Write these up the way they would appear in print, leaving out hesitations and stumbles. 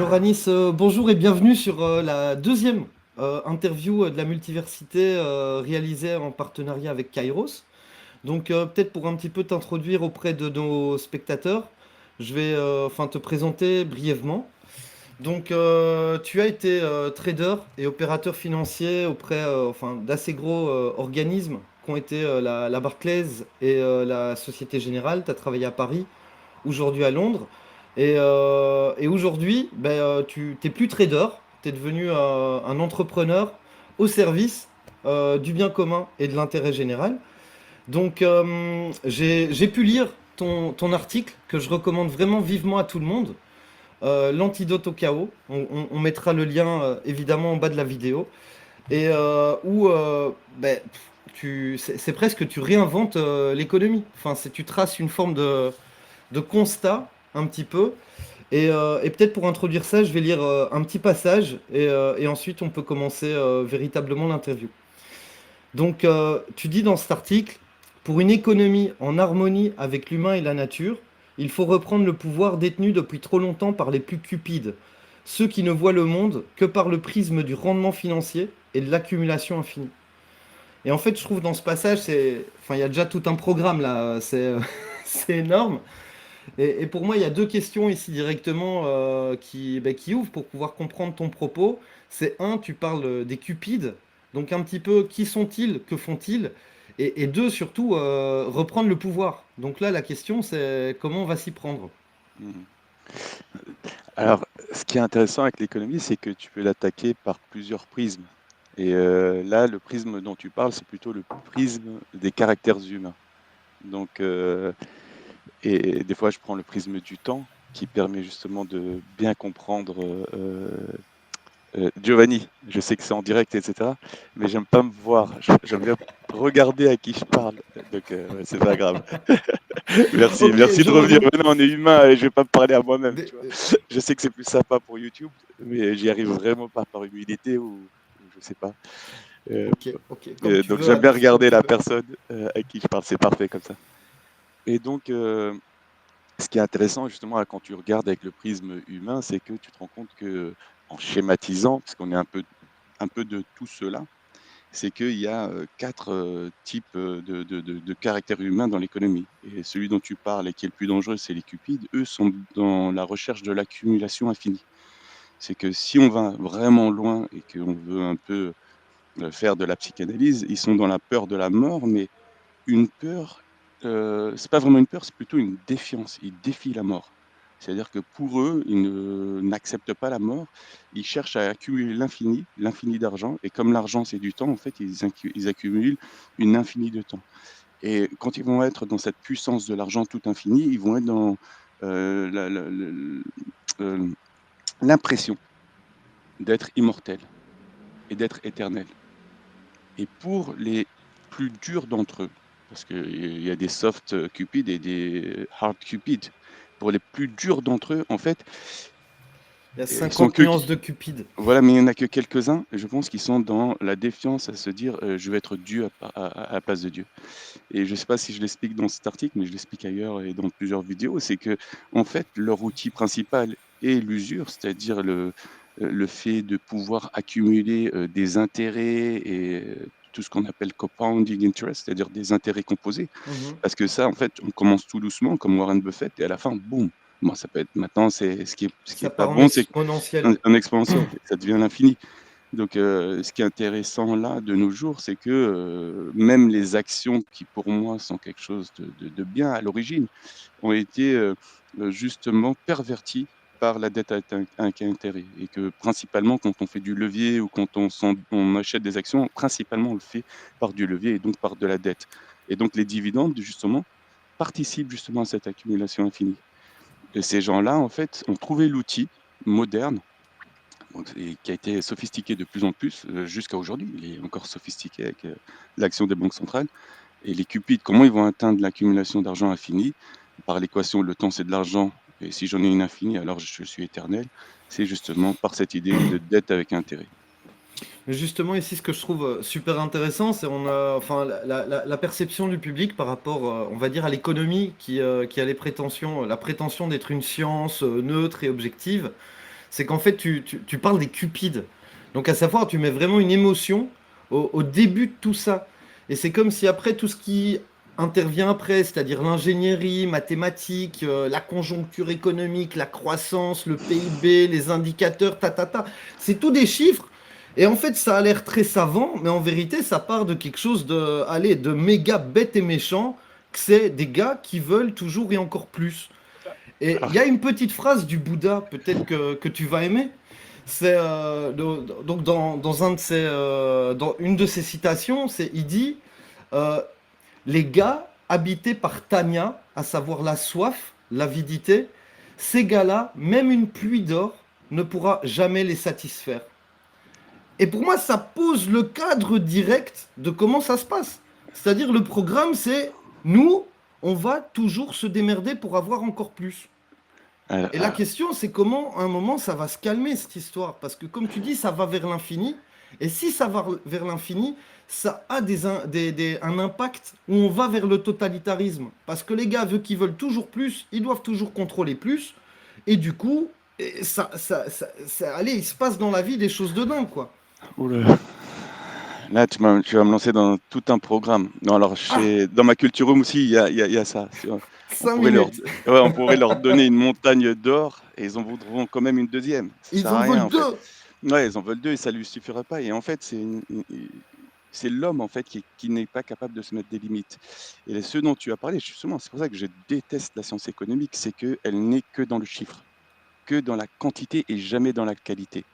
Alors Anis, bonjour et bienvenue sur la deuxième interview de la multiversité réalisée en partenariat avec Kairos. Donc peut-être pour un petit peu t'introduire auprès de nos spectateurs, je vais te présenter brièvement. Donc tu as été trader et opérateur financier auprès d'assez gros organismes qui ont été la Barclays et la Société Générale. Tu as travaillé à Paris, aujourd'hui à Londres. Et aujourd'hui, tu n'es plus trader, tu es devenu un entrepreneur au service du bien commun et de l'intérêt général. Donc j'ai pu lire ton article que je recommande vraiment vivement à tout le monde, L'antidote au chaos. On mettra le lien évidemment en bas de la vidéo. Et où c'est presque que tu réinventes l'économie. Tu traces une forme de constat un petit peu. Et peut-être pour introduire ça, je vais lire un petit passage et ensuite on peut commencer véritablement l'interview. Donc, tu dis dans cet article, pour une économie en harmonie avec l'humain et la nature, il faut reprendre le pouvoir détenu depuis trop longtemps par les plus cupides, ceux qui ne voient le monde que par le prisme du rendement financier et de l'accumulation infinie. Et en fait, je trouve dans ce passage, il y a déjà tout un programme là, c'est énorme. Et pour moi, il y a deux questions ici directement qui ouvrent pour pouvoir comprendre ton propos. C'est un, tu parles des cupides, donc un petit peu qui sont-ils, que font-ils? Et deux, surtout, reprendre le pouvoir. Donc là, la question, c'est comment on va s'y prendre? Mhm. Alors, ce qui est intéressant avec l'économie, c'est que tu peux l'attaquer par plusieurs prismes. Et là, le prisme dont tu parles, c'est plutôt le prisme des caractères humains. Donc, et des fois, je prends le prisme du temps, qui permet justement de bien comprendre Giovanni. Je sais que c'est en direct, etc. Mais j'aime pas me voir. J'aime bien regarder à qui je parle. Donc, ouais, c'est pas grave. Merci, Ok, merci de revenir. donc, Maintenant, on est humain et je vais pas me parler à moi-même, des- tu vois. Je sais que c'est plus sympa pour YouTube, mais j'y arrive vraiment pas par humilité ou je sais pas. Euh, ok, comme tu donc veux, j'aime bien Anis, comme regarder tu la veux. personne à qui je parle, c'est parfait comme ça. Et donc, ce qui est intéressant justement quand tu regardes avec le prisme humain, c'est que tu te rends compte que, en schématisant, parce qu'on est un peu de tout cela, c'est qu'il y a quatre types de caractères humains dans l'économie. Et celui dont tu parles et qui est le plus dangereux, c'est les cupides. Eux sont dans la recherche de l'accumulation infinie. C'est que si on va vraiment loin et qu'on veut un peu faire de la psychanalyse, ils sont dans la peur de la mort, mais une peur, c'est pas vraiment une peur, c'est plutôt une défiance. Ils défient la mort. C'est-à-dire que pour eux, n'acceptent pas la mort. Ils cherchent à accumuler l'infini d'argent. Et comme l'argent, c'est du temps, en fait, ils accumulent une infinie de temps. Et quand ils vont être dans cette puissance de l'argent tout infini, ils vont être dans euh, la- la- la- euh, l'impression d'être immortel et d'être éternel. Et pour les plus durs d'entre eux, parce qu'il y a des soft cupides et des hard cupides, pour les plus durs d'entre eux, en fait, Il y a ils sont 50 que, nuances de Cupide. voilà, mais il n'y en a que quelques-uns, et je pense qu'ils sont dans la défiance à se dire je vais être Dieu à la place de Dieu. Et je ne sais pas si je l'explique dans cet article, mais je l'explique ailleurs et dans plusieurs vidéos, c'est que en fait, leur outil principal est l'usure, c'est-à-dire le fait de pouvoir accumuler des intérêts et tout ce qu'on appelle compounding interest, c'est-à-dire des intérêts composés. Mhm. Parce que ça, en fait, on commence tout doucement, comme Warren Buffett, et à la fin, boum. Bon, ça peut être maintenant, c'est ce qui Ça est pas part en bon, c'est exponentiel. un exponentiel, ça devient l'infini. Donc, ce qui est intéressant là, de nos jours, c'est que même les actions qui, pour moi, sont quelque chose de bien à l'origine, ont été justement perverties par la dette à intérêt. Et que principalement, quand on fait du levier ou quand on achète des actions, principalement, on le fait par du levier et donc par de la dette. Et donc, les dividendes, justement, participent justement à cette accumulation infinie. Et ces gens-là, en fait, ont trouvé l'outil moderne donc, et qui a été sophistiqué de plus en plus jusqu'à aujourd'hui. Il est encore sophistiqué avec l'action des banques centrales. Et les cupides, comment ils vont atteindre l'accumulation d'argent infinie? Par l'équation, le temps c'est de l'argent, et si j'en ai une infinie, alors je suis éternel. C'est justement par cette idée de dette avec intérêt. Mais justement, ici, ce que je trouve super intéressant, c'est on a, enfin, la perception du public par rapport, on va dire, à l'économie qui a les prétentions, la prétention d'être une science neutre et objective. c'est qu'en fait, tu parles des cupides. Donc, à savoir, tu mets vraiment une émotion au début de tout ça. Et c'est comme si après, tout ce qui intervient après, c'est-à-dire l'ingénierie, mathématiques, la conjoncture économique, la croissance, le PIB, les indicateurs, c'est tout des chiffres. Et en fait, ça a l'air très savant, mais en vérité, ça part de quelque chose de, allez, de méga bête et méchant, que c'est des gars qui veulent toujours et encore plus. Et il Alors, y a une petite phrase du Bouddha, peut-être que tu vas aimer. C'est donc dans un de ses, dans une de ses citations, il dit euh, les gars habités par Tanya, à savoir la soif, l'avidité, ces gars-là, même une pluie d'or ne pourra jamais les satisfaire. Et pour moi, ça pose le cadre direct de comment ça se passe. C'est-à-dire le programme, c'est nous, on va toujours se démerder pour avoir encore plus. alors, Et la question, c'est comment, à un moment, ça va se calmer, cette histoire. Parce que, comme tu dis, ça va vers l'infini. Et si ça va vers l'infini, ça a un impact où on va vers le totalitarisme. Parce que les gars, vu qu'ils veulent toujours plus, ils doivent toujours contrôler plus. Et du coup, allez, il se passe dans la vie des choses de dingue, quoi. oula. Là, tu vas me lancer dans tout un programme. Non, alors, Ah, dans ma culture room aussi, il y a ça. On 5 pourrait leur, minutes. ouais, on pourrait leur donner une montagne d'or et ils en voudront quand même une deuxième. Ça sert Ils à en rien, veulent en fait. deux. Ouais, ils en veulent deux et ça lui suffira pas. Et en fait, c'est l'homme, en fait, qui n'est pas capable de se mettre des limites. Et ce dont tu as parlé, justement, c'est pour ça que je déteste la science économique, c'est qu'elle n'est que dans le chiffre, que dans la quantité et jamais dans la qualité.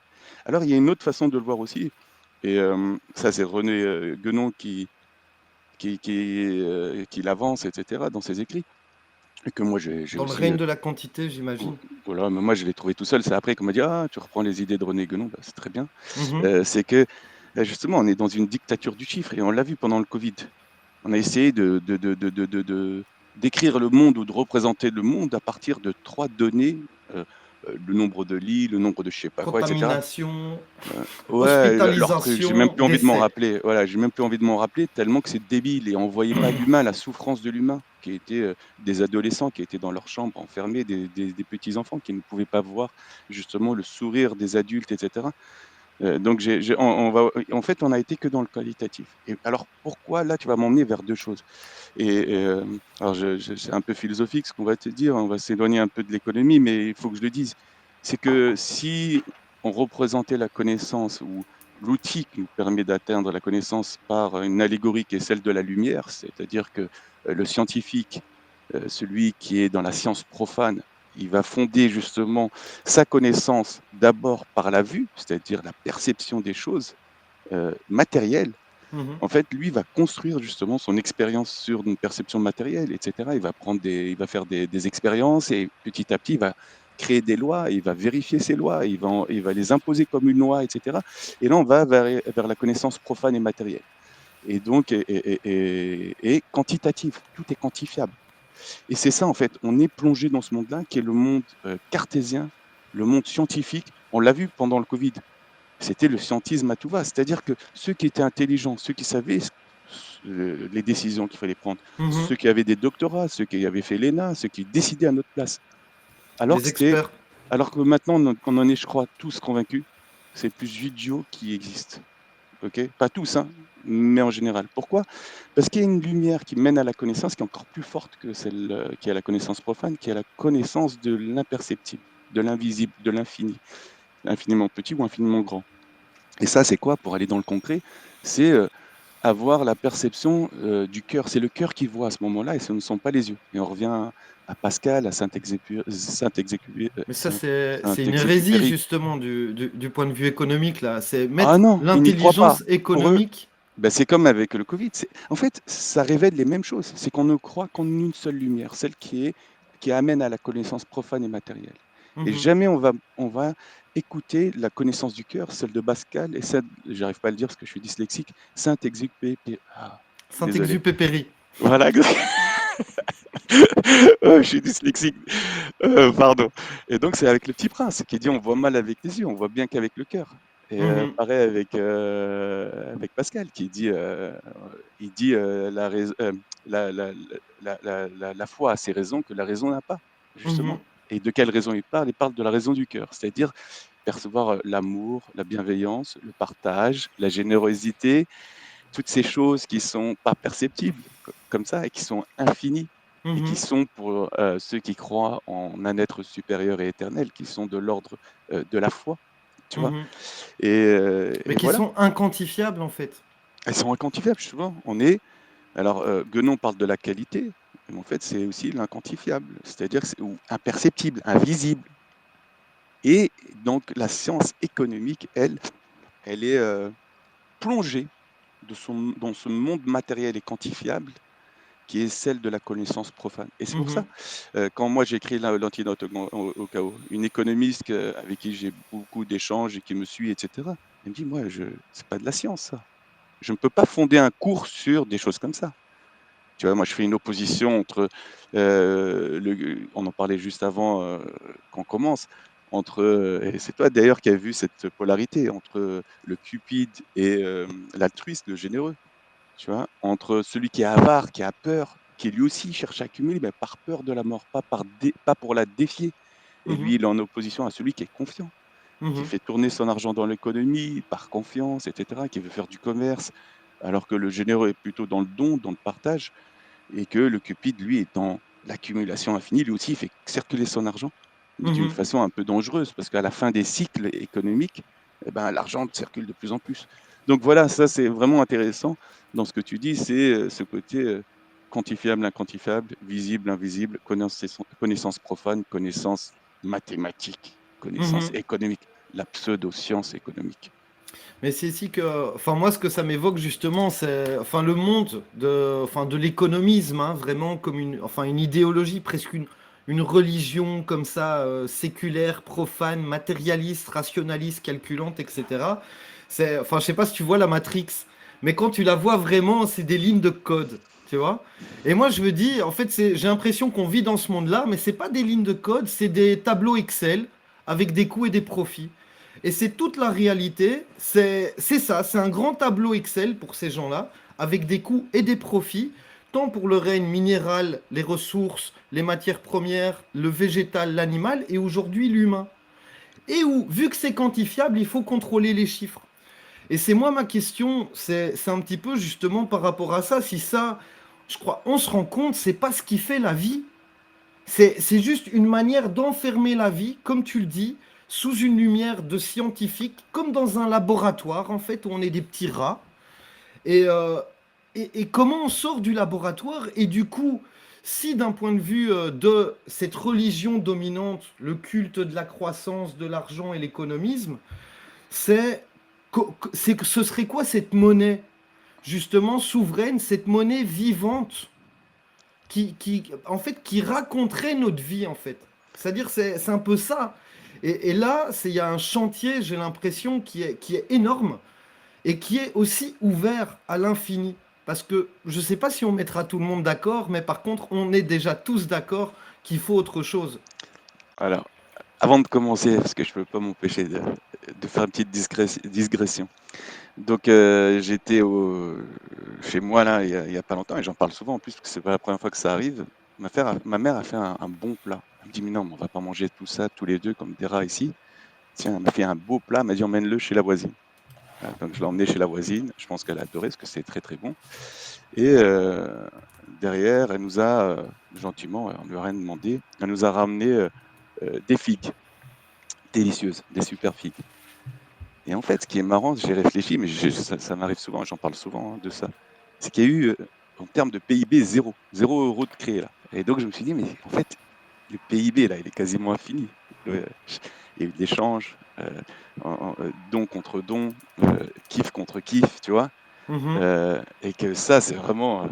Alors, il y a une autre façon de le voir aussi, et ça, c'est René Guénon qui l'avance, etc., dans ses écrits, et que moi, j'ai Dans le aussi. règne de la quantité, j'imagine. Voilà, mais moi, je l'ai trouvé tout seul. C'est après qu'on m'a dit: «Ah, tu reprends les idées de René Guénon», bah, c'est très bien. Mhm. C'est que, justement, on est dans une dictature du chiffre et on l'a vu pendant le Covid. On a essayé d'écrire le monde ou de représenter le monde à partir de 3 données, le nombre de lits, le nombre de je sais pas quoi, et cetera. Contamination, Ouais, leur truc, j'ai même hospitalisation, plus envie de m'en décès. rappeler. Voilà, j'ai même plus envie de m'en rappeler tellement que c'est débile et on voyait pas l'humain, la souffrance de l'humain, qui était des adolescents qui étaient dans leur chambre enfermés, des petits enfants qui ne pouvaient pas voir justement le sourire des adultes, etc. Donc en fait, on a été que dans le qualitatif. Et alors pourquoi là, tu vas m'emmener vers deux choses. Alors c'est un peu philosophique ce qu'on va te dire, on va s'éloigner un peu de l'économie, mais il faut que je le dise. C'est que si on représentait la connaissance ou l'outil qui nous permet d'atteindre la connaissance par une allégorie qui est celle de la lumière, c'est-à-dire que le scientifique, celui qui est dans la science profane, il va fonder justement sa connaissance d'abord par la vue, c'est-à-dire la perception des choses matérielles. Mhm. En fait, lui va construire justement son expérience sur une perception matérielle, etc. Il va faire des expériences et petit à petit, il va créer des lois, il va vérifier ces lois, il va les imposer comme une loi, etc. Et là, on va vers la connaissance profane et matérielle. Et donc, et quantitative, tout est quantifiable. Et c'est ça, en fait, on est plongé dans ce monde-là, qui est le monde cartésien, le monde scientifique. On l'a vu pendant le Covid. C'était le scientisme à tout va. C'est-à-dire que ceux qui étaient intelligents, ceux qui savaient les décisions qu'il fallait prendre, Mhm. ceux qui avaient des doctorats, ceux qui avaient fait l'ENA, ceux qui décidaient à notre place. Alors Les que c'était, experts. alors que maintenant, on en est, je crois, tous convaincus, c'est le plus idiot qui existe. Ok, pas tous, hein, mais en général. Pourquoi? Parce qu'il y a une lumière qui mène à la connaissance qui est encore plus forte que celle qui est la connaissance profane, qui est la connaissance de l'imperceptible, de l'invisible, de l'infini, infiniment petit ou infiniment grand. Et ça, c'est quoi? Pour aller dans le concret, c'est avoir la perception du cœur. C'est le cœur qui voit à ce moment-là et ce ne sont pas les yeux. Et on revient à Pascal, à Mais ça, c'est une hérésie, Saint-Exupéry. justement, du point de vue économique, là. C'est Ah mettre non, ils n'y croient pas. l'intelligence Pour eux, économique. ben, c'est comme avec le Covid. En fait, ça révèle les mêmes choses. C'est qu'on ne croit qu'en une seule lumière, celle qui amène à la connaissance profane et matérielle. Et Mhm. jamais on va écouter la connaissance du cœur, celle de Pascal et celle, j'arrive pas à le dire parce que je suis dyslexique, Saint-Exupéry. Ah, désolé. Saint-Exupéry. Voilà. Oh, je suis dyslexique. Pardon. Et donc, c'est avec le petit prince qui dit on voit mal avec les yeux, on voit bien qu'avec le cœur. Et Mhm. pareil avec Pascal qui dit, il dit la foi a ses raisons que la raison n'a pas, Mhm. justement. Et de quelle raison il parle? Il parle de la raison du cœur, c'est-à-dire percevoir l'amour, la bienveillance, le partage, la générosité, toutes ces choses qui sont pas perceptibles comme ça et qui sont infinies et qui Mhm. sont pour ceux qui croient en un être supérieur et éternel, qui sont de l'ordre de la foi, tu vois. Mhm. Mais Et qui voilà, sont inquantifiables en fait. elles sont inquantifiables souvent. On est alors, Guénon parle de la qualité, mais en fait, c'est aussi l'inquantifiable, c'est-à-dire que c'est ou imperceptible, invisible. Et donc, la science économique, elle, elle est plongée dans ce monde matériel et quantifiable qui est celle de la connaissance profane. Et c'est pour ça, Mhm. quand moi j'ai écrit l'antidote au chaos, une économiste avec qui j'ai beaucoup d'échanges et qui me suit, etc., elle me dit, moi, c'est pas de la science, ça. Je ne peux pas fonder un cours sur des choses comme ça. Tu vois, moi, je fais une opposition entre, on en parlait juste avant qu'on commence, entre, et c'est toi d'ailleurs qui as vu cette polarité entre le cupide et l'altruiste, le généreux, tu vois, entre celui qui est avare, qui a peur, qui lui aussi cherche à accumuler, mais par peur de la mort, pas pour la défier. Et lui, Mhm. il est en opposition à celui qui est confiant, qui Mhm. fait tourner son argent dans l'économie par confiance, etc., qui veut faire du commerce, alors que le généreux est plutôt dans le don, dans le partage et que le cupide, lui, est dans l'accumulation infinie. Lui aussi, il fait circuler son argent, mais d'une Mhm. façon un peu dangereuse, parce qu'à la fin des cycles économiques, eh ben, l'argent circule de plus en plus. Donc voilà, ça c'est vraiment intéressant dans ce que tu dis, c'est ce côté quantifiable, inquantifiable, visible, invisible, connaissance profane, connaissance mathématique, connaissance Mhm. économique, la pseudo-science économique. Mais c'est ici que, enfin moi ce que ça m'évoque justement, c'est, enfin le monde de, enfin de l'économisme, hein, vraiment comme une, enfin une idéologie, presque une religion comme ça, séculaire, profane, matérialiste, rationaliste, calculante, etc. C'est, enfin je sais pas si tu vois la Matrix, mais quand tu la vois vraiment, c'est des lignes de code, tu vois. Et moi je me dis, en fait j'ai l'impression qu'on vit dans ce monde-là, mais c'est pas des lignes de code, c'est des tableaux Excel avec des coûts et des profits. Et c'est toute la réalité, c'est ça, c'est un grand tableau Excel pour ces gens-là, avec des coûts et des profits, tant pour le règne minéral, les ressources, les matières premières, le végétal, l'animal, et aujourd'hui l'humain. Et où, vu que c'est quantifiable, il faut contrôler les chiffres. Et c'est moi ma question, c'est un petit peu justement par rapport à ça, si ça, je crois, on se rend compte, c'est pas ce qui fait la vie. C'est juste une manière d'enfermer la vie, comme tu le dis, sous une lumière de scientifique, comme dans un laboratoire, en fait, où on est des petits rats. Et, et comment on sort du laboratoire? Et du coup, si d'un point de vue de cette religion dominante, le culte de la croissance, de l'argent et l'économisme, c'est, ce serait quoi cette monnaie, justement, souveraine, cette monnaie vivante en fait, qui raconterait notre vie, en fait. C'est-à-dire, c'est un peu ça. Et là, il y a un chantier, j'ai l'impression, qui est énorme et qui est aussi ouvert à l'infini. Parce que je ne sais pas si on mettra tout le monde d'accord, mais par contre, on est déjà tous d'accord qu'il faut autre chose. Alors, avant de commencer, parce que je ne peux pas m'empêcher de faire une petite digression. Donc, j'étais chez moi là il y a pas longtemps et j'en parle souvent en plus parce que c'est pas la première fois que ça arrive. Ma mère a fait un bon plat. Elle me dit mais non, mais on va pas manger tout ça tous les deux comme des rats ici. Tiens, elle m'a fait un beau plat, elle m'a dit emmène-le chez la voisine. Donc je l'ai emmené chez la voisine. Je pense qu'elle a adoré parce que c'est très très bon. Et derrière, elle nous a gentiment, on lui a rien demandé, elle nous a ramené des figues délicieuses, des super figues. Et en fait, ce qui est marrant, j'ai réfléchi, mais ça m'arrive souvent, j'en parle souvent de ça, c'est qu'il y a eu, en termes de PIB, zéro euro de créé là. Et donc je me suis dit, mais en fait, le PIB là, il est quasiment infini. Il y a eu de l'échange, don contre don, kiff contre kiff, tu vois. Mhm, Et que ça, c'est vraiment,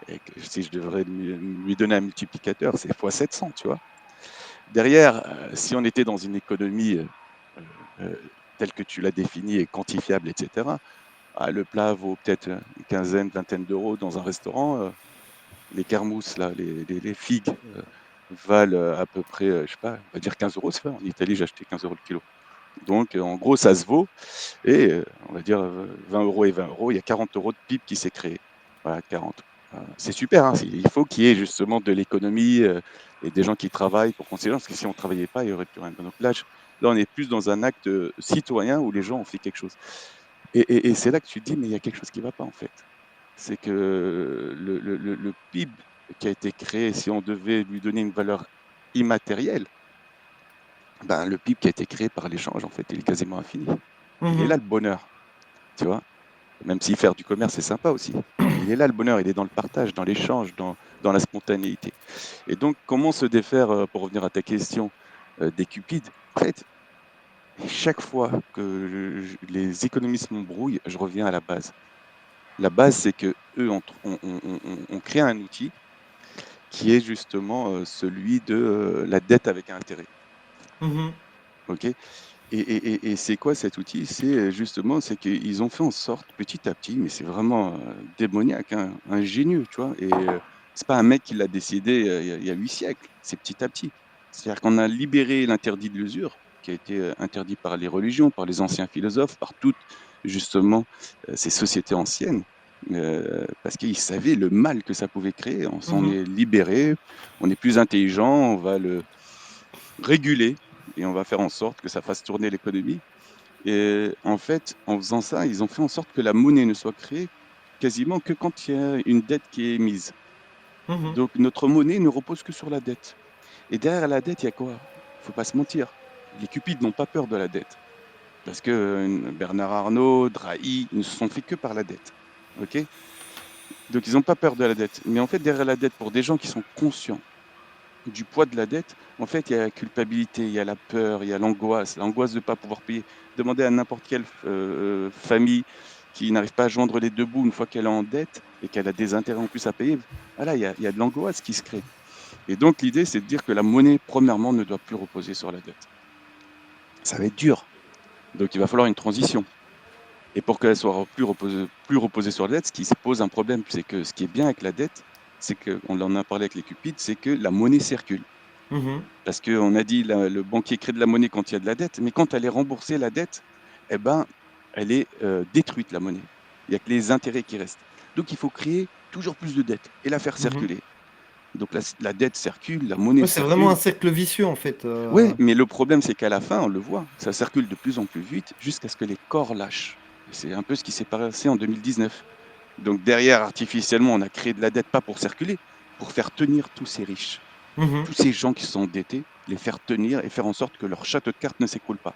et que si je devrais lui donner un multiplicateur, c'est fois 700, tu vois. Derrière, si on était dans une économie euh, telle que tu l'as définie et quantifiable, etc., le plat vaut peut-être une quinzaine, vingtaine d'euros dans un restaurant. Les kermousses, là, les figues valent à peu près, je sais pas, on va dire 15 euros. C'est vrai, en Italie, j'ai acheté 15 euros le kilo. Donc, en gros, ça se vaut. Et on va dire 20 euros et 20 euros, il y a 40 euros de PIB qui s'est créé. Voilà, 40. C'est super, hein, il faut qu'il y ait justement de l'économie et des gens qui travaillent pour qu'on parce que si on ne travaillait pas, il n'y aurait plus rien. Donc là, on est plus dans un acte citoyen où les gens ont fait quelque chose. Et c'est là que tu te dis, mais il y a quelque chose qui ne va pas en fait. C'est que le PIB qui a été créé, si on devait lui donner une valeur immatérielle, ben, le PIB qui a été créé par l'échange, en fait, il est quasiment infini. Il est là Mhm. le bonheur, tu vois. Même si faire du commerce, c'est sympa aussi. Mais il est là le bonheur, il est dans le partage, dans l'échange, dans la spontanéité. Et donc, comment se défaire, pour revenir à ta question, des cupides? En fait, chaque fois que les économistes m'embrouillent, je reviens à la base. La base, c'est que eux on crée un outil qui est justement celui de la dette avec intérêt. Mhm. Ok. Et c'est quoi cet outil? Justement, c'est qu'ils ont fait en sorte, petit à petit, mais c'est vraiment démoniaque, hein, ingénieux, tu vois. Et c'est pas un mec qui l'a décidé il y a 8 siècles, c'est petit à petit. C'est-à-dire qu'on a libéré l'interdit de l'usure, qui a été interdit par les religions, par les anciens philosophes, par toutes, justement, ces sociétés anciennes, parce qu'ils savaient le mal que ça pouvait créer. On s'en Mhm. est libéré, on est plus intelligent, on va le réguler et on va faire en sorte que ça fasse tourner l'économie. Et en fait, en faisant ça, ils ont fait en sorte que la monnaie ne soit créée quasiment que quand il y a une dette qui est émise. Mhm. Donc notre monnaie ne repose que sur la dette. Et derrière la dette, il y a quoi? Il faut pas se mentir. Les cupides n'ont pas peur de la dette. Parce que Bernard Arnault, Drahi, ils ne se sont fait que par la dette. OK? Donc ils n'ont pas peur de la dette. Mais en fait, derrière la dette, pour des gens qui sont conscients du poids de la dette, en fait, il y a la culpabilité, il y a la peur, il y a l'angoisse de ne pas pouvoir payer. Demandez à n'importe quelle famille qui n'arrive pas à joindre les deux bouts une fois qu'elle est en dette et qu'elle a des intérêts en plus à payer. Voilà, il y a de l'angoisse qui se crée. Et donc, l'idée, c'est de dire que la monnaie, premièrement, ne doit plus reposer sur la dette. Ça va être dur. Donc, il va falloir une transition. Et pour qu'elle soit plus reposée sur la dette, ce qui se pose un problème, c'est que ce qui est bien avec la dette, c'est qu'on en a parlé avec les cupides, c'est que la monnaie circule. Mhm. Parce qu'on a dit le banquier crée de la monnaie quand il y a de la dette, mais quand elle est remboursée, la dette, eh ben, elle est détruite, la monnaie. Il n'y a que les intérêts qui restent. Donc il faut créer toujours plus de dettes et la faire Mhm. circuler. Donc la dette circule, la monnaie Ouais, c'est vraiment un circule. cercle vicieux en fait. Oui, mais le problème, c'est qu'à la fin, on le voit, ça circule de plus en plus vite jusqu'à ce que les corps lâchent. Et c'est un peu ce qui s'est passé en 2019. Donc derrière, artificiellement, on a créé de la dette, pas pour circuler, pour faire tenir tous ces riches, Mhm. tous ces gens qui sont endettés, les faire tenir et faire en sorte que leur château de cartes ne s'écroule pas.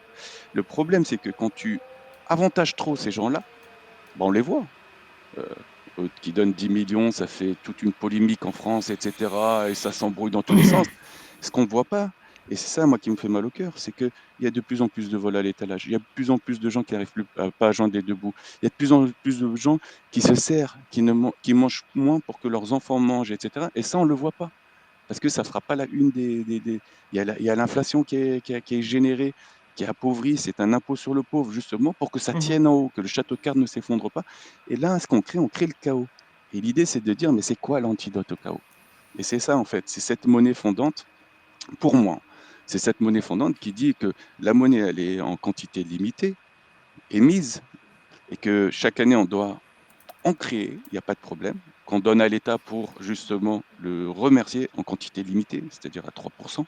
Le problème, c'est que quand tu avantages trop ces gens-là, ben on les voit. Euh, qui donnent 10 millions, ça fait toute une polémique en France, etc. Et ça s'embrouille dans tous les sens. Ce qu'on ne voit pas, et c'est ça, moi, qui me fait mal au cœur, c'est qu'il y a de plus en plus de vols à l'étalage. Il y a de plus en plus de gens qui n'arrivent plus pas à joindre les deux bouts. Il y a de plus en plus de gens qui se serrent, qui mangent moins pour que leurs enfants mangent, etc. Et ça, on ne le voit pas parce que ça ne fera pas la une il y a l'inflation qui est générée, qui appauvrit, c'est un impôt sur le pauvre, justement, pour que ça Mhm. tienne en haut, que le château de cartes ne s'effondre pas. Et là, ce qu'on crée, on crée le chaos. Et l'idée, c'est de dire, mais c'est quoi l'antidote au chaos? Et c'est ça, en fait, c'est cette monnaie fondante, pour moi, c'est cette monnaie fondante qui dit que la monnaie, elle est en quantité limitée, émise, et que chaque année, on doit en créer, il n'y a pas de problème, qu'on donne à l'État pour justement le remercier en quantité limitée, c'est-à-dire à 3%.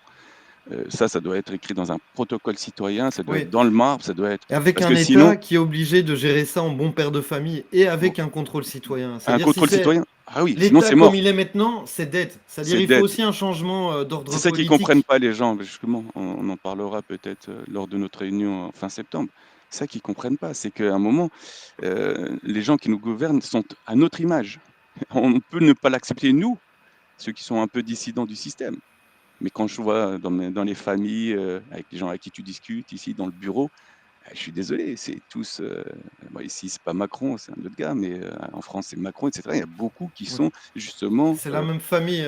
Ça doit être écrit dans un protocole citoyen, ça doit être Oui. dans le marbre, ça doit être... Et avec Parce un que sinon, État qui est obligé de gérer ça en bon père de famille et avec un contrôle citoyen. un C'est-à-dire si contrôle c'est citoyen, ah oui, sinon l'État c'est comme mort, il est maintenant, c'est dead. C'est-à-dire c'est il faut dead. aussi un changement C'est d'ordre ça qu'ils comprennent politique. pas les gens, justement. On en parlera peut-être lors de notre réunion en fin septembre. C'est ça qu'ils comprennent pas, c'est qu'à un moment, les gens qui nous gouvernent sont à notre image. On peut ne pas l'accepter, nous, ceux qui sont un peu dissidents du système. Mais quand je vois dans les familles, avec les gens avec qui tu discutes, ici dans le bureau, je suis désolé, c'est tous. Bon, ici, c'est pas Macron, c'est un autre gars, mais en France, c'est Macron, etc. Il y a beaucoup qui Oui. sont justement. C'est la même famille.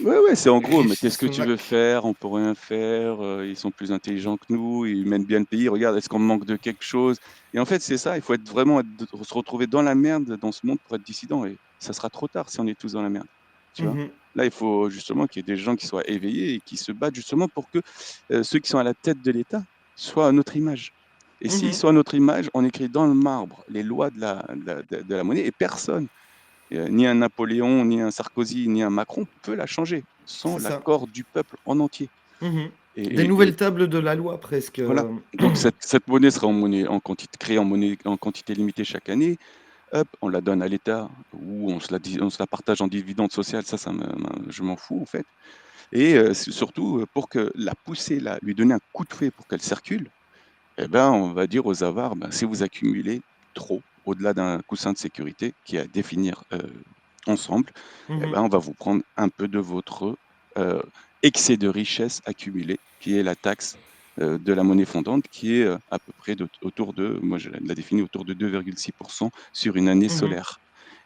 Ouais, ouais, c'est en gros, mais qu'est-ce que tu veux Sunak. faire? On peut rien faire. Ils sont plus intelligents que nous, ils mènent bien le pays. Regarde, est-ce qu'on manque de quelque chose? Et en fait, c'est ça, il faut être vraiment se retrouver dans la merde dans ce monde pour être dissident. Et ça sera trop tard si on est tous dans la merde. Tu vois? Mhm. Là, il faut justement qu'il y ait des gens qui soient éveillés et qui se battent justement pour que ceux qui sont à la tête de l'État soient à notre image. Et s'ils Mhm. sont à notre image, on écrit dans le marbre les lois de la monnaie et personne. Ni un Napoléon, ni un Sarkozy, ni un Macron peut la changer sans C'est ça. l'accord du peuple en entier. Mhm. Et, Des et- et nouvelles tables de la loi presque. voilà. Donc cette monnaie sera en quantité, créée en monnaie en quantité limitée chaque année. Hop, on la donne à l'État ou on se la partage en dividendes sociales. Je m'en fous en fait. Et c'est surtout pour que la pousser, lui donner un coup de fouet pour qu'elle circule. Eh ben, on va dire aux avares, ben, si vous accumulez trop, au-delà d'un coussin de sécurité qui est à définir ensemble, eh Mhm. ben, on va vous prendre un peu de votre euh, excès de richesse accumulé, qui est la taxe de la monnaie fondante, qui est à peu près autour de, moi je la définis autour de 2,6% sur une année Mhm. solaire.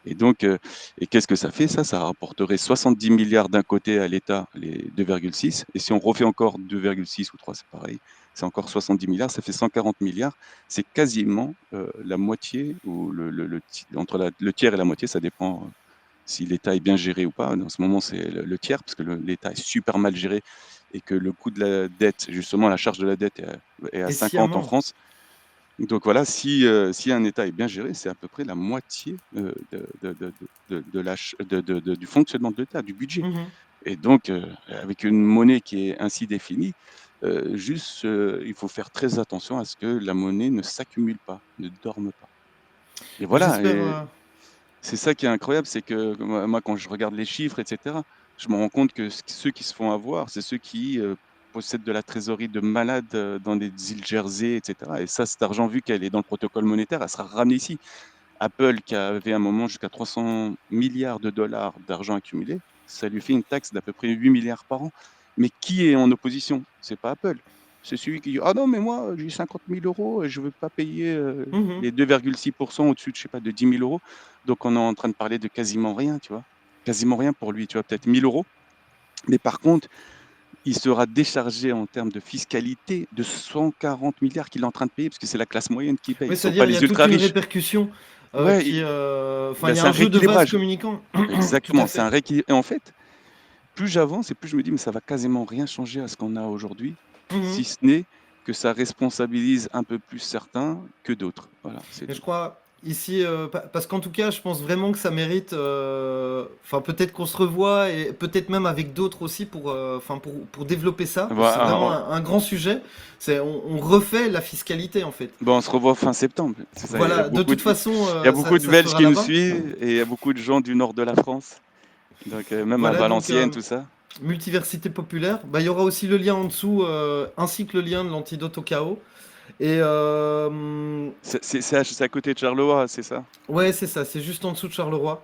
Et donc, et qu'est-ce que ça fait ça? Ça rapporterait 70 milliards d'un côté à l'État, les 2,6, et si on refait encore 2,6 ou 3, c'est pareil, c'est encore 70 milliards, ça fait 140 milliards. C'est quasiment la moitié, ou entre le tiers et la moitié, ça dépend si l'État est bien géré ou pas. En ce moment, c'est le tiers, parce que l'État est super mal géré et que le coût de la dette, justement, la charge de la dette est à Et 50 en sciemment. France. Donc voilà, si un État est bien géré, c'est à peu près la moitié du fonctionnement de l'État, du budget. Mhm. Et donc, avec une monnaie qui est ainsi définie, juste, il faut faire très attention à ce que la monnaie ne s'accumule pas, ne dorme pas. Et voilà, J'espère. et c'est ça qui est incroyable, c'est que moi, quand je regarde les chiffres, etc., je me rends compte que ceux qui se font avoir, c'est ceux qui possèdent de la trésorerie de malades dans des îles Jersey, etc. Et ça, cet argent, vu qu'elle est dans le protocole monétaire, elle sera ramenée ici. Apple, qui avait à un moment jusqu'à 300 milliards de dollars d'argent accumulé, ça lui fait une taxe d'à peu près 8 milliards par an. Mais qui est en opposition? C'est pas Apple. C'est celui qui dit: ah non, mais moi, j'ai 50 000 euros et je veux pas payer Mhm. les 2,6% au-dessus de, je sais pas, de 10 000 euros. Donc, on est en train de parler de quasiment rien, tu vois. Quasiment rien pour lui, tu vois, peut-être 1 000 euros. Mais par contre, il sera déchargé en termes de fiscalité de 140 milliards qu'il est en train de payer, parce que c'est la classe moyenne qui paye. Oui, Ce ne sont pas c'est-à-dire il y a les toute ultra une riches. répercussion Ouais, qui. Enfin, ben, il y a c'est un un jeu de vase rééquilibrage. communicant. Tout à Exactement, c'est fait. un rééquilibrage. Et en fait, plus j'avance et plus je me dis, mais ça va quasiment rien changer à ce qu'on a aujourd'hui, si Mhm. ce n'est que ça responsabilise un peu plus certains que d'autres. Voilà, c'est Mais je tout. crois ici, parce qu'en tout cas, je pense vraiment que ça mérite. Enfin, peut-être qu'on se revoit et peut-être même avec d'autres aussi enfin, pour développer ça, parce que c'est Voilà, vraiment un grand sujet. On refait la fiscalité en fait. bon, on se revoit fin septembre. C'est ça, Voilà, de toute façon, il y a beaucoup de ça se Belges fera qui nous là-bas. suivent et il y a beaucoup de gens du nord de la France. Donc, même à Voilà, donc Valenciennes, tout ça. multiversité populaire. Bah, il y aura aussi le lien en dessous, ainsi que le lien de l'antidote au chaos. Et C'est à côté de Charleroi, c'est ça? ouais, c'est ça, c'est juste en dessous de Charleroi.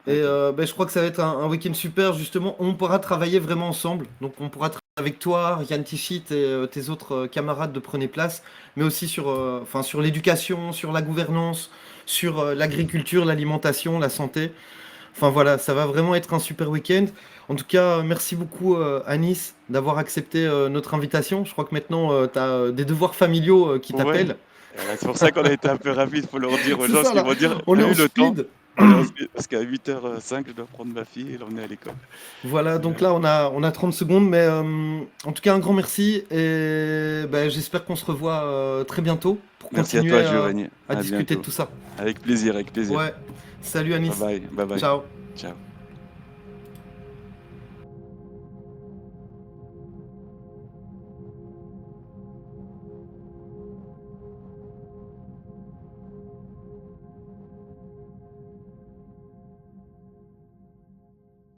Et Ok. ben, je crois que ça va être un week-end super, justement. On pourra travailler vraiment ensemble. Donc, on pourra travailler avec toi, Yann Tichit et tes autres camarades de Prenez Place, mais aussi enfin, sur l'éducation, sur la gouvernance, sur l'agriculture, l'alimentation, la santé. Enfin, voilà, ça va vraiment être un super week-end. En tout cas, merci beaucoup, Anis, d'avoir accepté notre invitation. Je crois que maintenant, tu as des devoirs familiaux qui Ouais. t'appellent. C'est pour ça qu'on a été un peu rapide. Il faut leur dire aux C'est gens ce ça, qu'ils là. vont dire. On T'as est eu en le temps? speed. On est en speed parce qu'à 8h05, je dois prendre ma fille et l'emmener à l'école. Voilà, Mais, donc là on a 30 secondes, mais en tout cas un grand merci et ben, j'espère qu'on se revoit très bientôt pour merci à continuer toi, Giovanni. à À discuter de bientôt. tout ça. Avec plaisir, avec plaisir. Ouais, salut Bye Anis, bye, bye bye. ciao. Ciao.